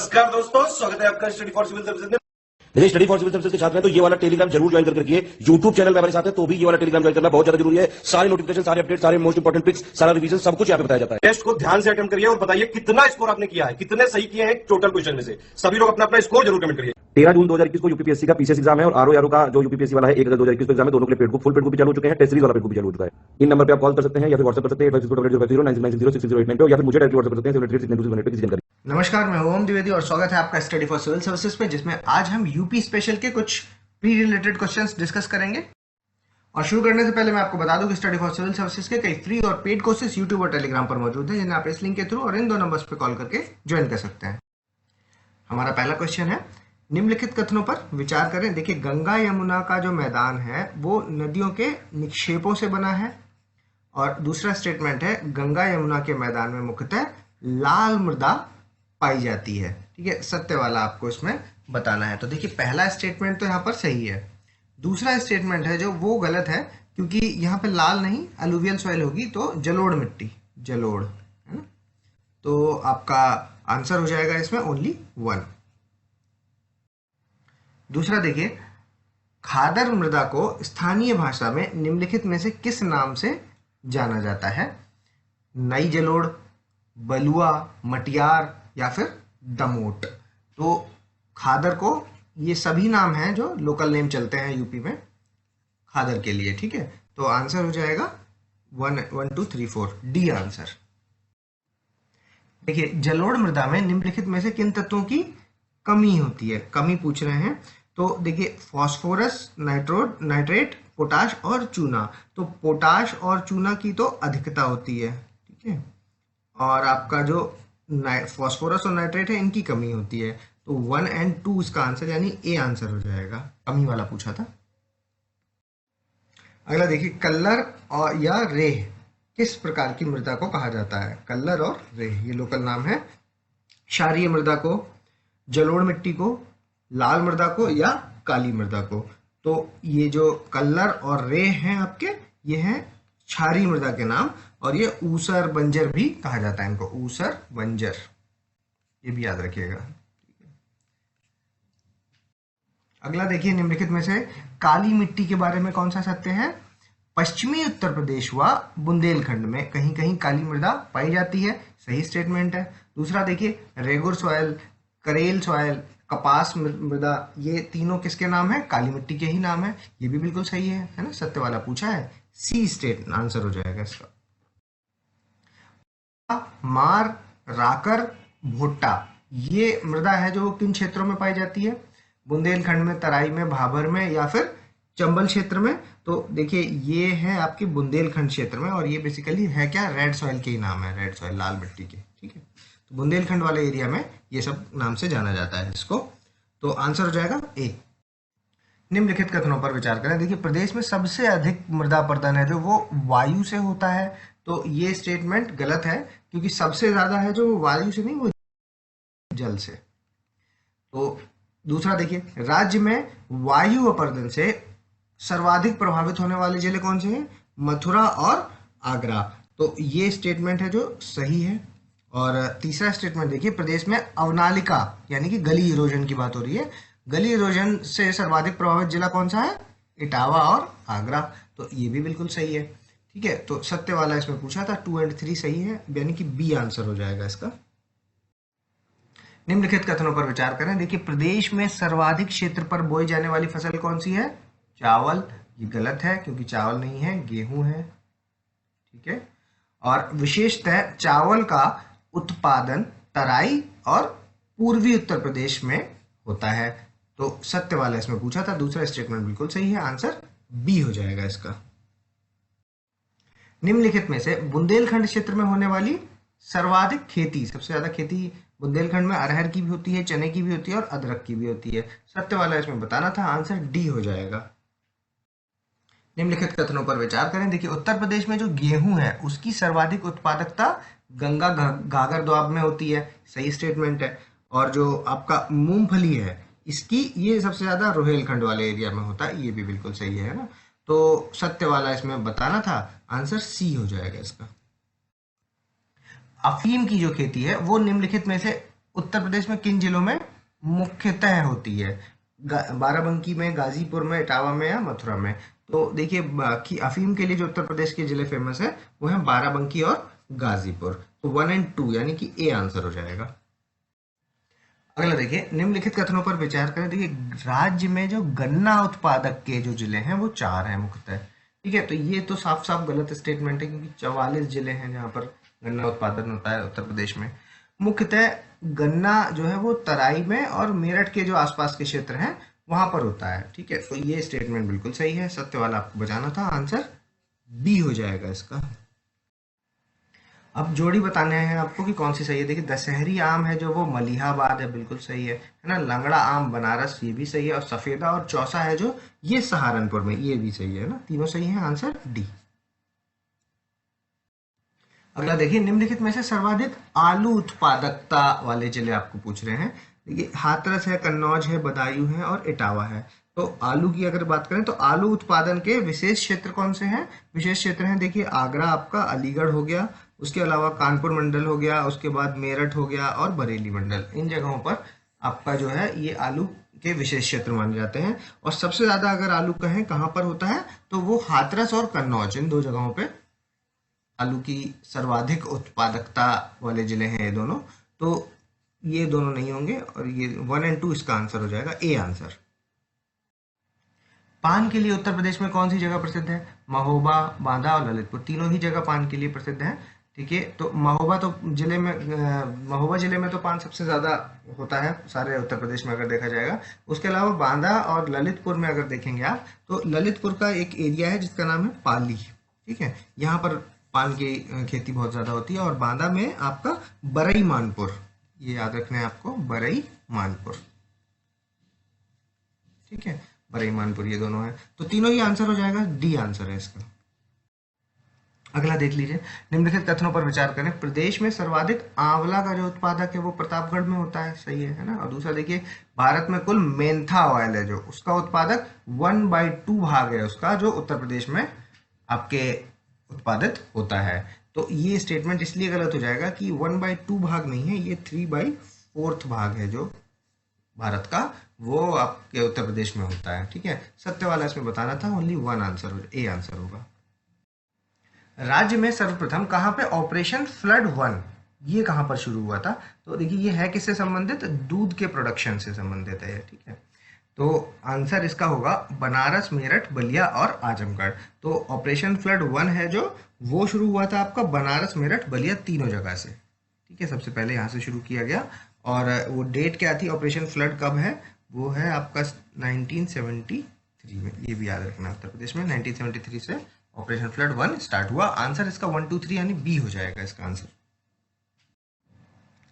नमस्कार दोस्तों, स्वागत है आपका स्टडी फॉर सिविल सर्विसेज में। देखिए, स्टडी फॉर सिविल सर्विसेज के छात्र हैं तो ये वाला टेलीग्राम जरूर ज्वाइन करके रखिए। यूट्यूब चैनल में हमारे साथ है तो भी ये वाला टेलीग्राम ज्वाइन करना बहुत ज्यादा जरूरी है। सारे नोटिफिकेशन, सारे अपडेट, सारे मोस्ट इंपोर्टेंट पिक्स, सारा रिवीजन सब कुछ यहाँ पे बताया जाता है। टेस्ट को ध्यान से अटेम्प्ट करिए और बताइए कितना स्कोर आपने किया है, कितने सही किए हैं टोटल क्वेश्चन में से। सभी लोग अपना अपना स्कोर जरूर कमेंट करिए। 13 जून 2021 को यूपीपीएससी का पीसीएस एग्जाम है और आरओ का जो यूपीपीएससी वाला है 1 अगस्त 2021 को एग्जाम है। दोनों के लिए फुल पेड भी चालू हो चुके हैं, टेस्ट सीरीज वाला पेड भी चालू हो चुका है। इन नंबर पे आप कॉल कर सकते हैं या फिर व्हाट्सएप कर सकते हैं 856090966089 पे, या फिर मुझे डायरेक्ट व्हाट्सएप कर सकते हैं 73692618 पे किसी जानकारी। नमस्कार, मैं ओम द्विवेदी और स्वागत है आपका स्टडी फॉर सिविल सर्विसेज पे, जिसमें आज हम यूपी स्पेशल के कुछ प्री रिलेटेड क्वेश्चंस डिस्कस करेंगे। और शुरू करने से पहले मैं आपको बता दूं कि स्टडी फॉर सिविल सर्विसेज के कई फ्री और पेड कोर्सेज यूट्यूब और टेलीग्राम पर मौजूद हैं, जिन्हें आप इस लिंक के थ्रू और इन दो नंबर्स पर कॉल करके ज्वाइन कर सकते हैं। हमारा पहला क्वेश्चन है, निम्नलिखित कथनों पर विचार करें। देखिए, गंगा यमुना का जो मैदान है वो नदियों के निक्षेपों से बना है। और दूसरा स्टेटमेंट है, गंगा यमुना के मैदान में मुख्यतः लाल मृदा पाई जाती है। ठीक है, सत्य वाला आपको इसमें बताना है। तो देखिए, पहला स्टेटमेंट तो यहाँ पर सही है। दूसरा स्टेटमेंट है जो वो गलत है, क्योंकि यहाँ पे लाल नहीं अलुवियल सॉइल होगी तो जलोढ़ मिट्टी, जलोढ़ है ना। तो आपका आंसर हो जाएगा इसमें ओनली 1। दूसरा देखिए, खादर मृदा को स्थानीय भाषा में निम्नलिखित में से किस नाम से जाना जाता है? नई जलोढ़, बलुआ, मटियार या फिर दमोट। तो खादर को ये सभी नाम हैं जो लोकल नेम चलते हैं यूपी में खादर के लिए। ठीक है, तो आंसर हो जाएगा 1 2 3 4 डी आंसर। देखिए, जलोढ़ मृदा में निम्नलिखित में से किन तत्वों की कमी होती है? कमी पूछ रहे हैं। तो देखिए, फास्फोरस, नाइट्रेट, पोटाश और चूना। तो पोटाश और चूना की तो अधिकता होती है, ठीक है, और आपका जो फास्फोरस और नाइट्रेट है इनकी कमी होती है। तो 1 और 2 इसका आंसर यानी ए आंसर हो जाएगा। कमी वाला पूछा था। अगला देखिए, कल्लर और या रेह किस प्रकार की मृदा को कहा जाता है? कल्लर और रेह ये लोकल नाम है। क्षारीय मृदा को, जलोढ़ मिट्टी को, लाल मृदा को या काली मृदा को। तो ये जो कल्लर और रेह हैं आपके, ये हैं क्षारीय मृदा के नाम। और ये ऊसर बंजर भी कहा जाता है इनको, ऊसर बंजर, ये भी याद रखिएगा। अगला देखिए, निम्नलिखित में से काली मिट्टी के बारे में कौन सा सत्य है? पश्चिमी उत्तर प्रदेश व बुंदेलखंड में कहीं कहीं काली मृदा पाई जाती है, सही स्टेटमेंट है। दूसरा देखिए, रेगुर सॉयल, करेल सॉयल, कपास मृदा, ये तीनों किसके नाम है? काली मिट्टी के ही नाम है। ये भी बिल्कुल सही है ना, सत्य वाला पूछा है, सी स्टेट आंसर हो जाएगा इसका। मार, राकर, भुट्टा, ये मृदा है जो किन क्षेत्रों में पाई जाती है? बुंदेलखंड में, तराई में, भाबर में या फिर चंबल क्षेत्र में। तो देखिए, ये है आपके बुंदेलखंड क्षेत्र में, और ये बेसिकली है क्या? रेड सॉइल के ही नाम है, रेड सॉइल, लाल मिट्टी के। ठीक है, तो बुंदेलखंड वाले एरिया में ये सब नाम से जाना जाता है इसको। तो आंसर हो जाएगा ए। निम्नलिखित कथनों पर विचार करें। देखिए, प्रदेश में सबसे अधिक मृदा अपरदन है जो वो वायु से होता है। तो ये स्टेटमेंट गलत है, क्योंकि सबसे ज्यादा है जो वायु से नहीं, वो जल से। तो दूसरा देखिए, राज्य में वायु अपरदन से सर्वाधिक प्रभावित होने वाले जिले कौन से हैं? मथुरा और आगरा। तो ये स्टेटमेंट है जो सही है। और तीसरा स्टेटमेंट देखिए, प्रदेश में अवनालिका यानी कि गली इरोजन की बात हो रही है, गली इरोजन से सर्वाधिक प्रभावित जिला कौन सा है? इटावा और आगरा। तो ये भी बिल्कुल सही है। ठीक है, तो सत्य वाला इसमें पूछा था, 2 और 3 सही है, यानी कि बी आंसर हो जाएगा इसका। निम्नलिखित कथनों पर विचार करें। देखिए, प्रदेश में सर्वाधिक क्षेत्र पर बोई जाने वाली फसल कौन सी है? चावल। ये गलत है, क्योंकि चावल नहीं है, गेहूं है। ठीक है, और विशेषतः चावल का उत्पादन तराई और पूर्वी उत्तर प्रदेश में होता है। तो सत्य वाला इसमें पूछा था। दूसरा स्टेटमेंट बिल्कुल सही है, आंसर बी हो जाएगा इसका। निम्नलिखित में से बुंदेलखंड क्षेत्र में होने वाली सर्वाधिक खेती, सबसे ज्यादा खेती बुंदेलखंड में अरहर की भी होती है, चने की भी होती है और अदरक की भी होती है। सत्य वाला इसमें बताना था, आंसर डी हो जाएगा। निम्नलिखित कथनों पर विचार करें। देखिए, उत्तर प्रदेश में जो गेहूं है उसकी सर्वाधिक उत्पादकता गंगा घाघर दोआब में होती है, सही स्टेटमेंट है। और जो आपका मूंगफली है इसकी, ये सबसे ज्यादा रोहेलखंड वाले एरिया में होता है, ये भी बिल्कुल सही है ना। तो सत्य वाला इसमें बताना था, आंसर सी हो जाएगा इसका। अफीम की जो खेती है वो निम्नलिखित में से उत्तर प्रदेश में किन जिलों में मुख्यतः होती है? बाराबंकी में, गाजीपुर में, इटावा में या मथुरा में? तो देखिए, बाकी अफीम के लिए जो उत्तर प्रदेश के जिले फेमस है वो है बाराबंकी और गाजीपुर। तो 1 और 2 यानी कि ए आंसर हो जाएगा। अगला देखिए, निम्नलिखित कथनों पर विचार करें। देखिए, राज्य में जो गन्ना उत्पादक के जो जिले हैं वो 4 हैं मुख्यतः। ठीक है, तो ये तो साफ साफ गलत स्टेटमेंट है, क्योंकि 44 जिले हैं जहाँ पर गन्ना उत्पादन होता है उत्तर प्रदेश में। मुख्यतः गन्ना जो है वो तराई में और मेरठ के जो आसपास के क्षेत्र हैं वहां पर होता है। ठीक है, तो ये स्टेटमेंट बिल्कुल सही है, सत्य वाला आपको बचाना था, आंसर बी हो जाएगा इसका। अब जोड़ी बताने हैं आपको कि कौन सी सही है। देखिए, दशहरी आम है जो वो मलिहाबाद है, बिल्कुल सही है ना। लंगड़ा आम बनारस, ये भी सही है। और सफेदा और चौसा है जो, ये सहारनपुर में, ये भी सही है ना। तीनों सही है, आंसर डी। अगला देखिए, निम्नलिखित में से सर्वाधिक आलू उत्पादकता वाले जिले आपको पूछ रहे हैं। देखिए, हाथरस है, कन्नौज है, बदायूं है और इटावा है। तो आलू की अगर बात करें तो आलू उत्पादन के विशेष क्षेत्र कौन से हैं? विशेष क्षेत्र हैं, देखिए, आगरा आपका, अलीगढ़ हो गया, उसके अलावा कानपुर मंडल हो गया, उसके बाद मेरठ हो गया और बरेली मंडल। इन जगहों पर आपका जो है ये आलू के विशेष क्षेत्र माने जाते हैं। और सबसे ज्यादा अगर आलू कहें कहाँ पर होता है तो वो हाथरस और कन्नौज, इन 2 जगहों पे आलू की सर्वाधिक उत्पादकता वाले जिले हैं ये दोनों। तो ये दोनों नहीं होंगे और ये 1 और 2 इसका आंसर हो जाएगा, ए आंसर। पान के लिए उत्तर प्रदेश में कौन सी जगह प्रसिद्ध है? महोबा, बांदा और ललितपुर, तीनों ही जगह पान के लिए प्रसिद्ध है। ठीक है, तो महोबा जिले में तो पान सबसे ज्यादा होता है सारे उत्तर प्रदेश में अगर देखा जाएगा। उसके अलावा बांदा और ललितपुर में अगर देखेंगे आप तो ललितपुर का एक एरिया है जिसका नाम है पाली। ठीक है, यहाँ पर पान की खेती बहुत ज्यादा होती है। और बांदा में आपका बरई मानपुर, ये याद रखना है आपको, बरई मानपुर। ठीक है, बरई मानपुर, ये दोनों है। तो तीनों ही आंसर हो जाएगा, डी आंसर है इसका। अगला देख लीजिए, निम्नलिखित कथनों पर विचार करें। प्रदेश में सर्वाधिक आंवला का जो उत्पादक है वो प्रतापगढ़ में होता है, सही है ना। और दूसरा देखिए, भारत में कुल मेंथा ऑयल है जो, उसका उत्पादक 1/2 भाग है उसका, जो उत्तर प्रदेश में आपके उत्पादित होता है। तो ये स्टेटमेंट इसलिए गलत हो जाएगा कि 1/2 भाग नहीं है, ये 3/4 भाग है जो भारत का, वो आपके उत्तर प्रदेश में होता है। ठीक है, सत्य वाला इसमें बताना था, ओनली 1 आंसर, ए आंसर होगा। राज्य में सर्वप्रथम कहां पे ऑपरेशन फ्लड 1 ये कहां पर शुरू हुआ था? तो देखिए, ये है किससे संबंधित? दूध के प्रोडक्शन से संबंधित है। ठीक है, तो आंसर इसका होगा बनारस, मेरठ, बलिया और आजमगढ़। तो ऑपरेशन फ्लड 1 है जो, वो शुरू हुआ था आपका बनारस, मेरठ, बलिया तीनों जगह से। ठीक है, सबसे पहले यहाँ से शुरू किया गया। और वो डेट क्या थी, ऑपरेशन फ्लड कब है? वो है आपका 1973 में, ये भी याद रखना। उत्तर प्रदेश में 1973 से ऑपरेशन फ्लड 1 स्टार्ट हुआ। आंसर इसका 1, 2, 3 यानी बी हो जाएगा इसका आंसर।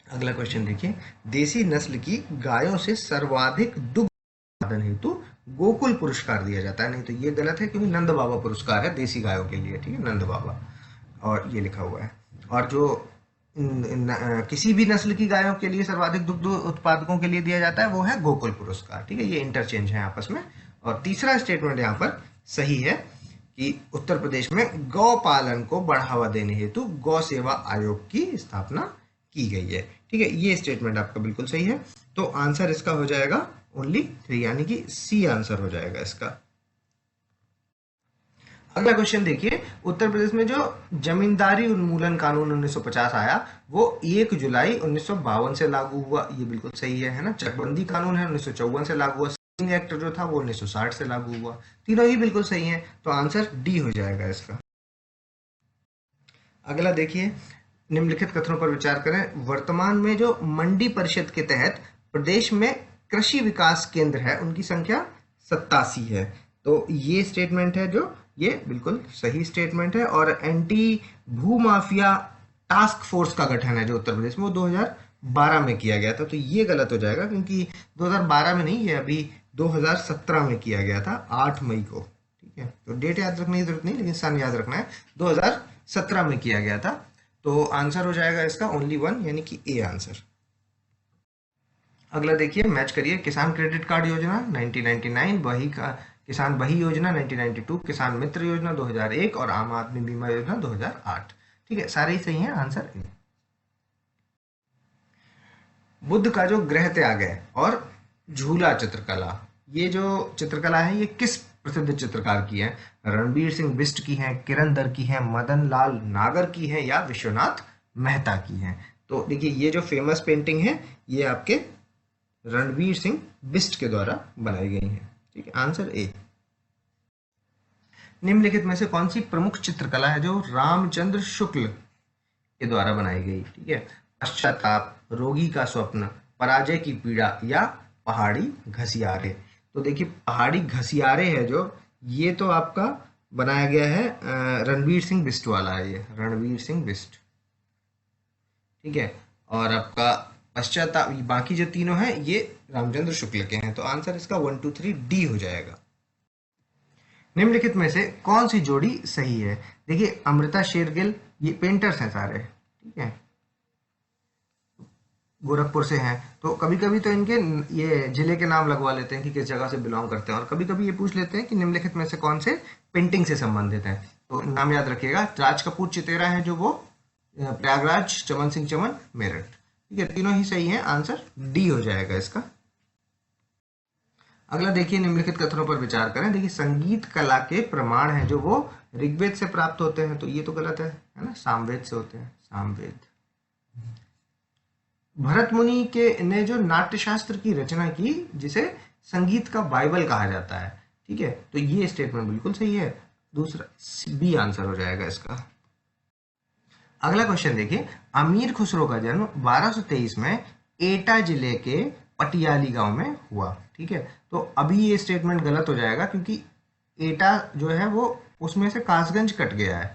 अगला क्वेश्चन देखिए, देसी नस्ल की गायों से सर्वाधिक दुग्ध उत्पादन हेतु गोकुल पुरस्कार दिया जाता है। नहीं तो ये गलत है, क्योंकि नंद बाबा पुरस्कार है देसी गायों के लिए। ठीक है, नंद बाबा, और ये लिखा हुआ है। और जो किसी भी नस्ल की गायों के लिए सर्वाधिक दुग्ध उत्पादकों के लिए दिया जाता है वो है गोकुल पुरस्कार। ठीक है, ये इंटरचेंज है आपस में। और तीसरा स्टेटमेंट यहाँ पर सही है कि उत्तर प्रदेश में गौ पालन को बढ़ावा देने हेतु गौ सेवा आयोग की स्थापना की गई है। ठीक है, ये स्टेटमेंट आपका बिल्कुल सही है। तो आंसर इसका हो जाएगा ओनली 3 यानी कि सी आंसर हो जाएगा इसका। अगला क्वेश्चन देखिए, उत्तर प्रदेश में जो जमींदारी उन्मूलन कानून 1950 आया वो 1 जुलाई 1952 से लागू हुआ, ये बिल्कुल सही है ना। चकबंदी कानून है 1954 से लागू हुआ। सिंह एक्ट जो था वो 1960 से लागू हुआ। तीनों ही बिल्कुल सही हैं, तो आंसर डी हो जाएगा इसका। अगला देखिए, निम्नलिखित कथनों पर विचार करें। वर्तमान में जो मंडी परिषद के तहत प्रदेश में कृषि विकास केंद्र है उनकी संख्या 87 है। तो ये स्टेटमेंट है जो, ये बिल्कुल सही स्टेटमेंट है। और एंटी भूमाफिया टास्क फोर्स का गठन है जो उत्तर प्रदेश में, वो 2012 में किया गया था। तो ये गलत हो जाएगा, क्योंकि 2012 में नहीं, ये अभी 2017 में किया गया था, 8 मई को। ठीक है, तो डेट याद रखने की जरूरत नहीं, लेकिन सन याद रखना है, 2017 में किया गया था। तो आंसर हो जाएगा इसका ओनली 1 यानी कि ए आंसर। अगला देखिए, मैच करिए। किसान क्रेडिट कार्ड योजना 1999, किसान बही योजना 1992, किसान मित्र योजना 2001 और आम आदमी बीमा योजना 2008। ठीक है, सारे ही सही हैं, आंसर ए। बुद्ध का जो गृह त्याग है और झूला चित्रकला, ये जो चित्रकला है ये किस प्रसिद्ध चित्रकार की है? रणबीर सिंह बिष्ट की है, किरण दर की है, मदन लाल नागर की है या विश्वनाथ मेहता की है? तो देखिए ये जो फेमस पेंटिंग है ये आपके रणबीर सिंह बिष्ट के द्वारा बनाई गई है। ठीक है, आंसर ए। निम्नलिखित में से कौन सी प्रमुख चित्रकला है जो रामचंद्र शुक्ल के द्वारा बनाई गई? ठीक है, पश्चाताप, रोगी का स्वप्न, पराजय की पीड़ा या पहाड़ी घसियारे? तो देखिए पहाड़ी घसियारे है जो, ये तो आपका बनाया गया है रणबीर सिंह बिष्ट वाला है, ये रणबीर सिंह बिष्ट। ठीक है, और आपका पश्चाताप, बाकी जो तीनों हैं ये रामचंद्र शुक्ल के हैं। तो आंसर इसका 1 2 3 डी हो जाएगा। निम्नलिखित में से कौन सी जोड़ी सही है? देखिए अमृता शेरगिल, ये पेंटर्स हैं सारे, ठीक है, गोरखपुर से हैं। तो कभी कभी तो इनके ये जिले के नाम लगवा लेते हैं कि किस जगह से बिलोंग करते हैं, और कभी कभी ये पूछ लेते हैं कि निम्नलिखित में से कौन से पेंटिंग से संबंधित हैं। तो नाम याद रखिएगा, राज कपूर चितेरा है जो वो प्रयागराज, चमन सिंह चमन मेरठ। ठीक है, तीनों ही सही हैं, आंसर डी हो जाएगा इसका। अगला देखिए, निम्नलिखित कथनों पर विचार करें। देखिए संगीत कला के प्रमाण हैं जो वो ऋग्वेद से प्राप्त होते हैं, तो ये तो गलत है ना, सामवेद से होते हैं, सामवेद। भरत मुनि के ने जो नाट्यशास्त्र की रचना की जिसे संगीत का बाइबल कहा जाता है, ठीक है, तो ये स्टेटमेंट बिल्कुल सही है, दूसरा बी आंसर हो जाएगा इसका। अगला क्वेश्चन देखिए, अमीर खुसरो का जन्म 1223 में एटा जिले के पटियाली गांव में हुआ। ठीक है, तो अभी ये स्टेटमेंट गलत हो जाएगा क्योंकि एटा जो है वो उसमें से कासगंज कट गया है,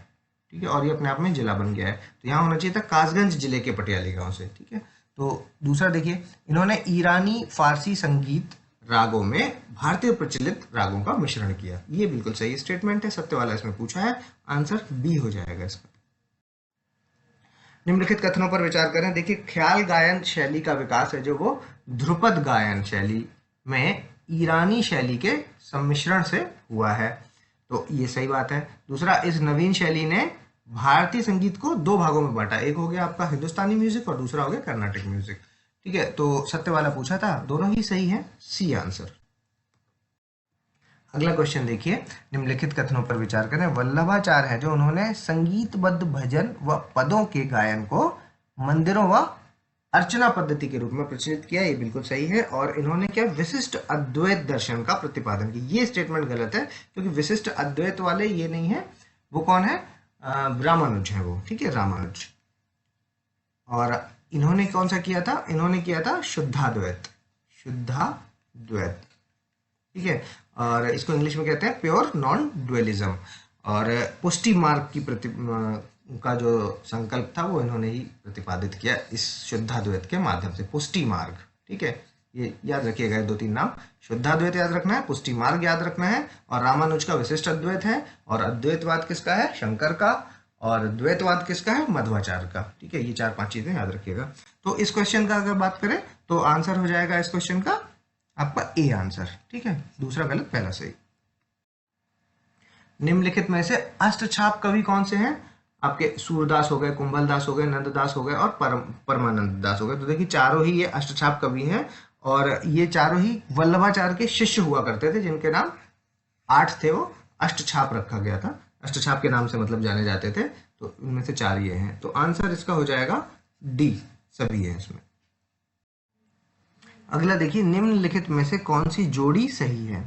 ठीक है, और ये अपने आप में जिला बन गया है, तो यहाँ होना चाहिए था कासगंज जिले के पटियाली गांव से। ठीक है, तो दूसरा देखिए, इन्होंने ईरानी फारसी संगीत रागों में भारतीय प्रचलित रागों का मिश्रण किया। ये बिल्कुल सही स्टेटमेंट है, सत्य वाला इसमें पूछा है, आंसर बी हो जाएगा इसका। निम्नलिखित कथनों पर विचार करें। देखिए ख्याल गायन शैली का विकास है जो वो ध्रुपद गायन शैली में ईरानी शैली के सम्मिश्रण से हुआ है, तो ये सही बात है। दूसरा, इस नवीन शैली ने भारतीय संगीत को दो भागों में बांटा, एक हो गया आपका हिंदुस्तानी म्यूजिक और दूसरा हो गया कर्नाटक म्यूजिक। ठीक है, तो सत्य वाला पूछा था, दोनों ही सही है, सी आंसर। अगला क्वेश्चन देखिए, निम्नलिखित कथनों पर विचार करें। वल्लभाचार्य है जो उन्होंने संगीतबद्ध भजन व पदों के गायन को मंदिरों व अर्चना पद्धति के रूप में प्रचलित किया, ये बिल्कुल सही है। और इन्होंने क्या, विशिष्ट अद्वैत दर्शन का प्रतिपादन किया। ये स्टेटमेंट गलत है क्योंकि विशिष्ट अद्वैत वाले ये नहीं है, वो कौन है, रामानुज है वो। ठीक है, रामानुज। और इन्होंने कौन सा किया था, इन्होंने किया था शुद्धाद्वैत, शुद्धाद्वैत। ठीक है, और इसको इंग्लिश में कहते हैं प्योर नॉन ड्वेलिज्म। और पुष्टि मार्ग की का जो संकल्प था वो इन्होंने ही प्रतिपादित किया इस शुद्धाद्वैत के माध्यम से, पुष्टि मार्ग। ठीक है, ये याद रखिएगा, दो तीन नाम, शुद्धाद्वैत याद रखना है, पुष्टि मार्ग याद रखना है, और रामानुज का विशिष्ट अद्वैत है, और अद्वैतवाद किसका है, शंकर का, और द्वैतवाद किसका है, मध्वाचार्य का। ठीक है, ये 4-5 चीजें याद रखिएगा। तो इस क्वेश्चन का अगर बात करें तो आंसर हो जाएगा इस क्वेश्चन का आपका ए आंसर। ठीक है, दूसरा गलत, पहला सही। निम्नलिखित में से अष्टछाप कवि कौन से हैं? आपके सूरदास हो गए, कुंभलदास हो गए, नंददास हो गए और परमानंद दास हो गए। तो देखिए चारों ही ये अष्टछाप कवि हैं, और ये चारों ही वल्लभाचार्य के शिष्य हुआ करते थे, जिनके नाम 8 थे, वो अष्टछाप रखा गया था, अष्टछाप के नाम से मतलब जाने जाते थे। तो इनमें से 4 ये हैं, तो आंसर इसका हो जाएगा डी, सभी है इसमें। अगला देखिए, निम्नलिखित में से कौन सी जोड़ी सही है?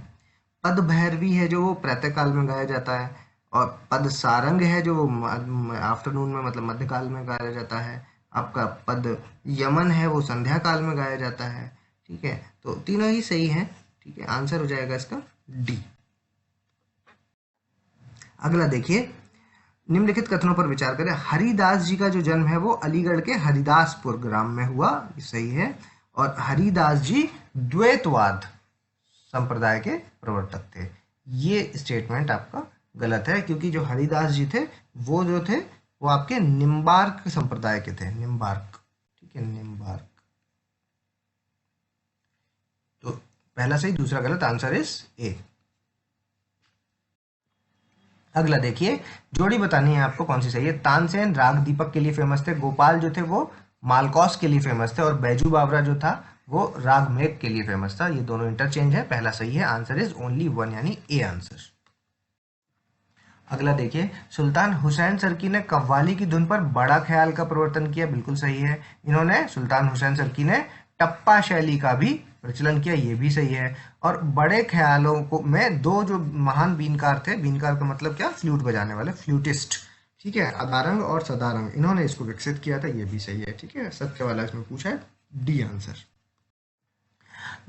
पद भैरवी है जो वो प्रातःकाल में गाया जाता है, और पद सारंग है जो वो आफ्टरनून में मतलब मध्यकाल में गाया जाता है। आपका पद यमन है वो संध्या काल में गाया जाता है। ठीक है, तो तीनों ही सही हैं। ठीक है, आंसर हो जाएगा इसका डी। अगला देखिए, निम्नलिखित कथनों पर विचार करें। हरिदास जी का जो जन्म है वो अलीगढ़ के हरिदासपुर ग्राम में हुआ, ये सही है। और हरिदास जी द्वैतवाद संप्रदाय के प्रवर्तक थे, ये स्टेटमेंट आपका गलत है, क्योंकि जो हरिदास जी थे वो जो थे वो आपके निम्बार्क संप्रदाय के थे, निम्बार्क। ठीक है, निम्बार्क। तो पहला सही, दूसरा गलत, आंसर इज ए। अगला देखिए, जोड़ी बतानी है आपको कौन सी सही है। तानसेन राग दीपक के लिए फेमस थे, गोपाल जो थे वो मालकौस के लिए फेमस थे और बैजू बावरा जो था वो रागमेघ के लिए फेमस था। ये दोनों इंटरचेंज है, पहला सही है, आंसर इज ओनली वन यानी ए आंसर। अगला देखिए, सुल्तान हुसैन सर्की ने कव्वाली की धुन पर बड़ा ख्याल का प्रवर्तन किया, बिल्कुल सही है। इन्होंने सुल्तान हुसैन सर्की ने टप्पा शैली का भी प्रचलन किया, ये भी सही है। और बड़े ख्यालों को में दो जो महान बीनकार थे, बीनकार का मतलब क्या, फ्लूट बजाने वाले, फ्लूटिस्ट, ठीक है, अदारंग और सदारंग, इन्होंने इसको विकसित किया था, ये भी सही है। ठीक है, सत्य वाला इसमें पूछा है, डी आंसर।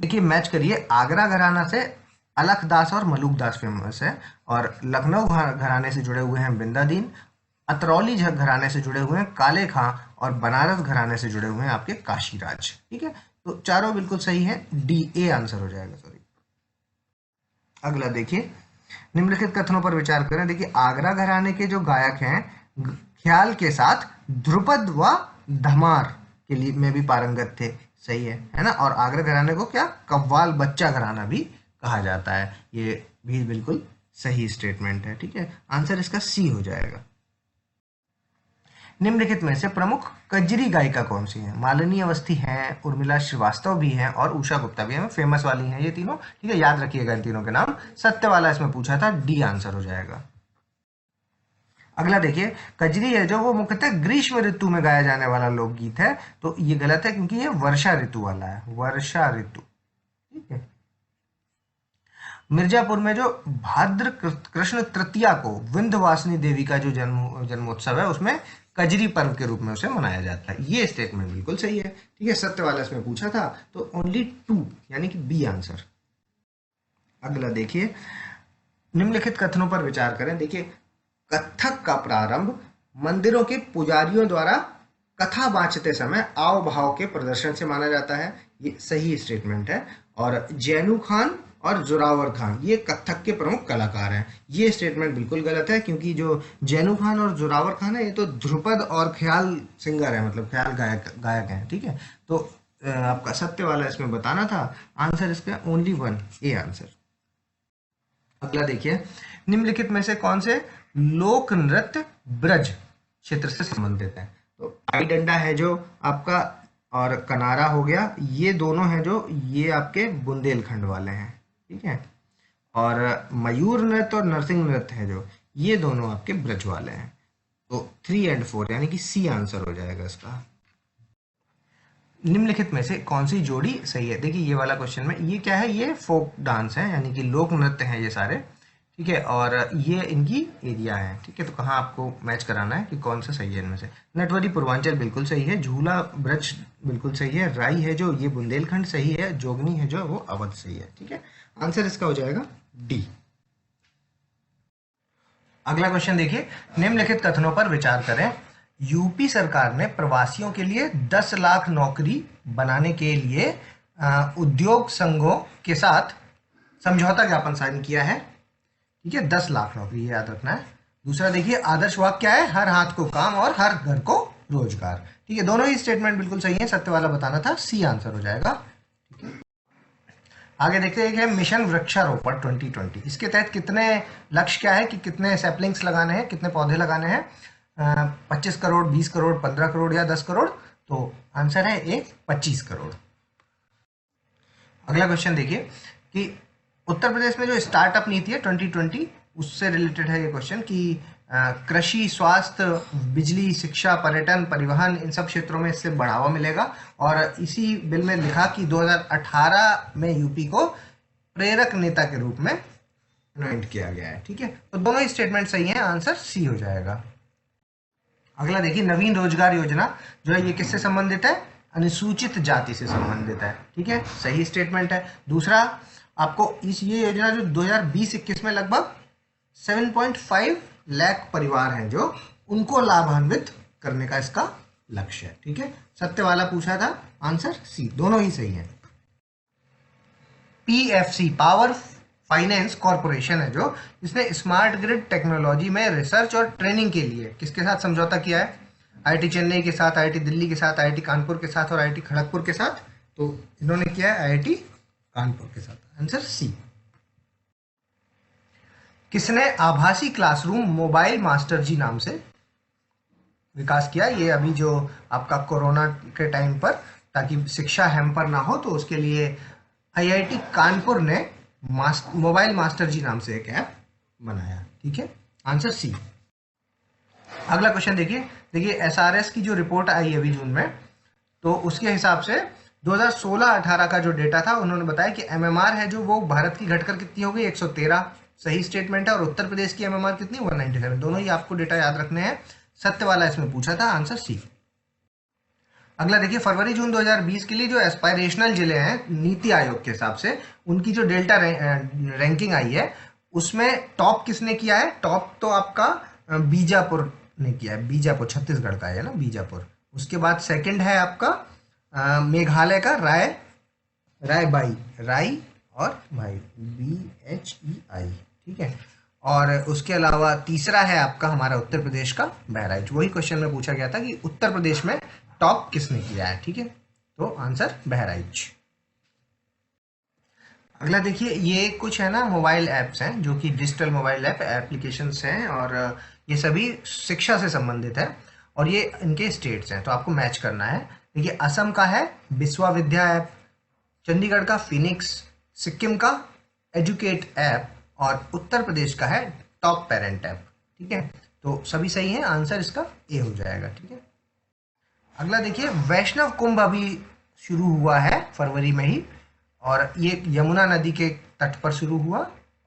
देखिए मैच करिए, आगरा घराना से अलख दास और मलूक दास फेमस है, और लखनऊ घराने से जुड़े हुए हैं बिंदादीन, अतरौली घराने से जुड़े हुए हैं काले खां, और बनारस घराने से जुड़े हुए हैं आपके काशीराज। ठीक है, तो चारों बिल्कुल सही है, डी ए आंसर हो जाएगा, सॉरी। अगला देखिए, निम्नलिखित कथनों पर विचार करें। देखिए, आगरा घराने के जो गायक हैं ख्याल के साथ ध्रुपद व धमार के लिए में भी पारंगत थे, सही है ना। और आगरा घराने को क्या, कव्वाल बच्चा घराना भी कहा जाता है, ये भी बिल्कुल सही स्टेटमेंट है। ठीक है, आंसर इसका सी हो जाएगा। निम्नलिखित में से प्रमुख कजरी गायिका कौन सी है? मालिनी अवस्थी हैं, उर्मिला श्रीवास्तव भी हैं और उषा गुप्ता भी हैं, फेमस वाली हैं ये तीनों। ठीक है, याद रखिएगा इन तीनों के नाम। सत्य वाला इसमें पूछा था, डी आंसर हो जाएगा। अगला देखिए, कजरी है जो वो मुख्यतः ग्रीष्म ऋतु में गाया जाने वाला लोकगीत है, तो ये गलत है क्योंकि ये वर्षा ऋतु वाला है, वर्षा ऋतु। ठीक है, मिर्जापुर में जो भाद्र कृष्ण तृतीया को विंध्यवासिनी देवी का जो जन्मोत्सव है उसमें कजरी पर्व के रूप में उसे मनाया जाता है, ये स्टेटमेंट बिल्कुल सही है। ठीक है, सत्य वाला इसमें पूछा था, तो ओनली 2 यानी कि बी आंसर। अगला देखिए, निम्नलिखित कथनों पर विचार करें। देखिए, कथक का प्रारंभ मंदिरों के पुजारियों द्वारा कथा बाँचते समय आव भाव के प्रदर्शन से माना जाता है, ये सही स्टेटमेंट है। और जैनू खान और जोरावर खान ये कथक के प्रमुख कलाकार हैं, ये स्टेटमेंट बिल्कुल गलत है क्योंकि जो जैनू खान और जोरावर खान है ये तो ध्रुपद और ख्याल सिंगर है, मतलब ख्याल गायक हैं। ठीक है, तो आपका सत्य वाला इसमें बताना था, आंसर इसका ओनली 1 ए आंसर। अगला देखिए, निम्नलिखित में से कौन से लोक नृत्य ब्रज क्षेत्र से संबंधित है? तो आई डंडा है जो आपका, और कनारा हो गया, ये दोनों हैं जो ये आपके बुंदेलखंड वाले हैं। ठीक है, और मयूर नृत्य और नरसिंह नृत्य है जो, ये दोनों आपके ब्रज वाले हैं। तो 3 और 4 यानी कि सी आंसर हो जाएगा इसका। निम्नलिखित में से कौन सी जोड़ी सही है? देखिए ये वाला क्वेश्चन में ये क्या है, ये फोक डांस है यानी कि लोक नृत्य हैं ये सारे। ठीक है, और ये इनकी एरिया है। ठीक है, तो कहाँ आपको मैच कराना है कि कौन सा सही है इनमें से? नटवरी पूर्वांचल बिल्कुल सही है, झूला ब्रज बिल्कुल सही है, राई है जो ये बुंदेलखंड सही है, जोगनी है जो वो अवध सही है। ठीक है, आंसर इसका हो जाएगा डी। अगला क्वेश्चन देखिए, निम्नलिखित कथनों पर विचार करें। यूपी सरकार ने प्रवासियों के लिए 10 लाख नौकरी बनाने के लिए उद्योग संघों के साथ समझौता ज्ञापन साइन किया है। ठीक है, 10 लाख नौकरी, ये याद रखना है। दूसरा देखिए, आदर्श वाक्य क्या है? हर हाथ को काम और हर घर को रोजगार। ठीक है, दोनों ही स्टेटमेंट बिल्कुल सही है, सत्य वाला बताना था, सी आंसर हो जाएगा। ठीक है, आगे देखते हैं कि मिशन वृक्षारोपण 2020, इसके तहत कितने लक्ष्य क्या है कि कितने सैपलिंग्स लगाने हैं, कितने पौधे लगाने हैं? 25 करोड़, 20 करोड़, 15 करोड़ या 10 करोड़? तो आंसर है ए 25 करोड़। अगला क्वेश्चन देखिए कि उत्तर प्रदेश में जो स्टार्टअप नीति है 2020, उससे रिलेटेड है ये क्वेश्चन कि कृषि, स्वास्थ्य, बिजली, शिक्षा, पर्यटन, परिवहन, इन सब क्षेत्रों में इससे बढ़ावा मिलेगा। और इसी बिल में लिखा कि 2018 में यूपी को प्रेरक नेता के रूप में इनवाइट किया गया है। ठीक है, तो दोनों ही स्टेटमेंट सही हैं, आंसर सी हो जाएगा। अगला देखिए, नवीन रोजगार योजना जो है ये किससे संबंधित है? अनुसूचित जाति से संबंधित है। ठीक है, सही स्टेटमेंट है। दूसरा, आपको ये योजना जो 2020-21 में लगभग 7.5 लाख परिवार हैं जो उनको लाभान्वित करने का इसका लक्ष्य है। ठीक है, सत्य वाला पूछा था, आंसर सी, दोनों ही सही है। पीएफसी पावर फाइनेंस कॉर्पोरेशन है जो, इसने स्मार्ट ग्रिड टेक्नोलॉजी में रिसर्च और ट्रेनिंग के लिए किसके साथ समझौता किया है? आईआईटी चेन्नई के साथ, आईआईटी दिल्ली के साथ, आईआईटी कानपुर के साथ और आईआईटी खड़गपुर के साथ। तो इन्होंने किया है आईआईटी कानपुर के साथ, आंसर सी। किसने आभासी क्लासरूम मोबाइल मास्टर जी नाम से विकास किया, ये अभी जो आपका कोरोना के टाइम पर, ताकि शिक्षा हैम्पर ना हो, तो उसके लिए आईआईटी कानपुर ने मोबाइल मास्टर जी नाम से एक ऐप बनाया। ठीक है, आंसर सी। अगला क्वेश्चन देखिए एसआरएस की जो रिपोर्ट आई अभी जून में, तो उसके हिसाब से 2016-18 का जो डेटा था, उन्होंने बताया कि एमएमआर है जो वो भारत की घटकर कितनी हो गई, 113, सही स्टेटमेंट है। और उत्तर प्रदेश की एमएमआर कितनी, 197। दोनों ही आपको डेटा याद रखने हैं, सत्य वाला इसमें पूछा था, आंसर सी। अगला देखिए फरवरी जून 2020 के लिए जो एस्पायरेशनल जिले हैं नीति आयोग के हिसाब से, उनकी जो डेल्टा रैंकिंग आई है, उसमें टॉप किसने किया है? टॉप तो आपका बीजापुर ने किया है, बीजापुर छत्तीसगढ़ का है ना, बीजापुर। उसके बाद सेकंड है आपका मेघालय का राय और भाई BHEI, ठीक है। और उसके अलावा तीसरा है आपका हमारा उत्तर प्रदेश का बहराइच। वही क्वेश्चन में पूछा गया था कि उत्तर प्रदेश में टॉप किसने किया है, ठीक है, तो आंसर बहराइच। अगला देखिए, ये कुछ है ना मोबाइल ऐप्स हैं जो कि डिजिटल मोबाइल ऐप एप्लीकेशंस हैं, और ये सभी शिक्षा से संबंधित है, और ये इनके स्टेट्स हैं, तो आपको मैच करना है। देखिए असम का है बिस्वा विद्या ऐप, चंडीगढ़ का फिनिक्स, सिक्किम का एजुकेट ऐप, और उत्तर प्रदेश का है टॉप पेरेंट ऐप। ठीक है, तो सभी सही है, आंसर इसका ए हो जाएगा। ठीक है, अगला देखिए वैष्णव कुंभ अभी शुरू हुआ है फरवरी में ही, और ये यमुना नदी के तट पर शुरू हुआ,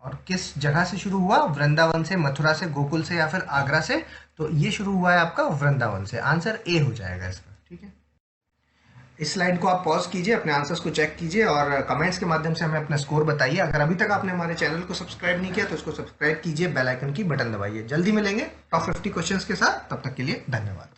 और किस जगह से शुरू हुआ? वृंदावन से, मथुरा से, गोकुल से, या फिर आगरा से। तो ये शुरू हुआ है आपका वृंदावन से, आंसर ए हो जाएगा इसका। ठीक है, इस स्लाइड को आप पॉज कीजिए, अपने आंसर्स को चेक कीजिए, और कमेंट्स के माध्यम से हमें अपना स्कोर बताइए। अगर अभी तक आपने हमारे चैनल को सब्सक्राइब नहीं किया तो इसको सब्सक्राइब कीजिए, बेल आइकन की बटन दबाइए। जल्दी मिलेंगे टॉप 50 क्वेश्चंस के साथ, तब तक के लिए धन्यवाद।